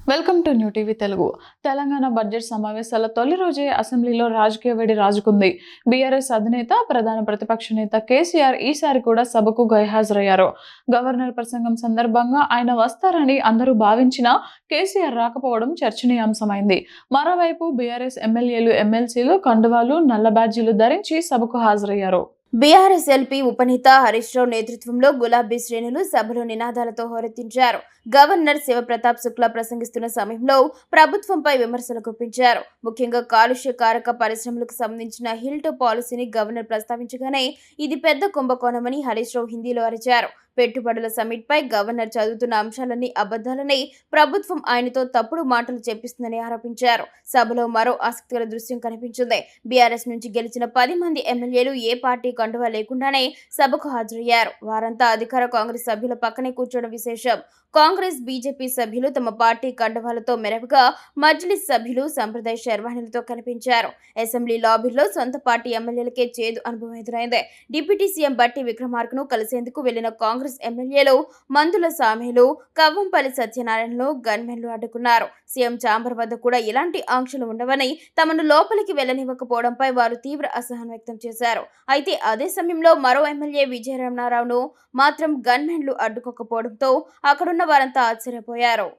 Welcome to new TV Telugu. Telangana budget సమావేశాల తొలి రోజే అసెంబ్లీలో రాజకీయ వేడి రాజుకుంది. బీఆర్ఎస్ అధినేత, ప్రధాన ప్రతిపక్ష నేత కేసీఆర్ ఈసారి కూడా సభకు గైహాజరయ్యారు. గవర్నర్ ప్రసంగం సందర్భంగా ఆయన వస్తారని అందరూ భావించినా కేసీఆర్ రాకపోవడం చర్చనీయాంశమైంది. మరోవైపు బీఆర్ఎస్ ఎమ్మెల్యేలు, ఎమ్మెల్సీలు కండువాలు, నల్ల బ్యాడ్జీలు ధరించి సభకు హాజరయ్యారు. బీఆర్ఎస్ ఎల్పీ ఉపనేత హరీష్ రావు నేతృత్వంలో గులాబీ శ్రేణులు సభలో నినాదాలతో హోరెత్తించారు. గవర్నర్ శివప్రతాప్ శుక్లా ప్రసంగిస్తున్న సమయంలో ప్రభుత్వంపై విమర్శలు గుప్పించారు. ముఖ్యంగా కాలుష్య కారక పరిశ్రమలకు సంబంధించిన హిల్ట్ పాలసీని గవర్నర్ ప్రస్తావించగానే ఇది పెద్ద కుంభకోణమని హరీష్ రావు హిందీలో అరిచారు. పెట్టుబడుల సమిట్ పై గవర్నర్ చదువుతున్న అంశాలన్నీ అబద్ధాలని, ప్రభుత్వం ఆయనతో తప్పుడు మాటలు చెప్పిస్తుందని ఆరోపించారు. సభలో మరో ఆసక్తికర దృశ్యం కనిపించింది. బీఆర్ఎస్ నుంచి గెలిచిన 10 మంది ఎమ్మెల్యేలు ఏ పార్టీ కండువా లేకుండానే సభకు హాజరయ్యారు. వారంతా అధికార కాంగ్రెస్ సభ్యుల పక్కనే కూర్చోవడం విశేషం. కాంగ్రెస్, బీజేపీ సభ్యులు తమ పార్టీ కండువాలతో మెరవగా, మజ్లిస్ సభ్యులు సంప్రదాయ శర్వాణిలతో కనిపించారు. అసెంబ్లీ లాబీలో సొంత పార్టీ ఎమ్మెల్యేలకే చేదు అనుభవం ఎదురైంది. డిప్యూటీ సీఎం బట్టి విక్రమార్కను కలిసేందుకు వెళ్లిన కాంగ్రెస్ ఎమ్మెల్యేలు మందుల సామేలు, కవ్వంపల్లి సత్యనారాయణను గన్మెన్లు అడ్డుకున్నారు. సీఎం ఛాంబర్ వద్ద కూడా ఇలాంటి ఆంక్షలు ఉండవని, తమను లోపలికి వెళ్లనివ్వకపోవడంపై వారు తీవ్ర అసహనం వ్యక్తం చేశారు. అయితే అదే సమయంలో మరో ఎమ్మెల్యే విజయరమణారావును మాత్రం గన్మెన్లు అడ్డుకోకపోవడంతో అక్కడున్న వారంతా ఆశ్చర్యపోయారు.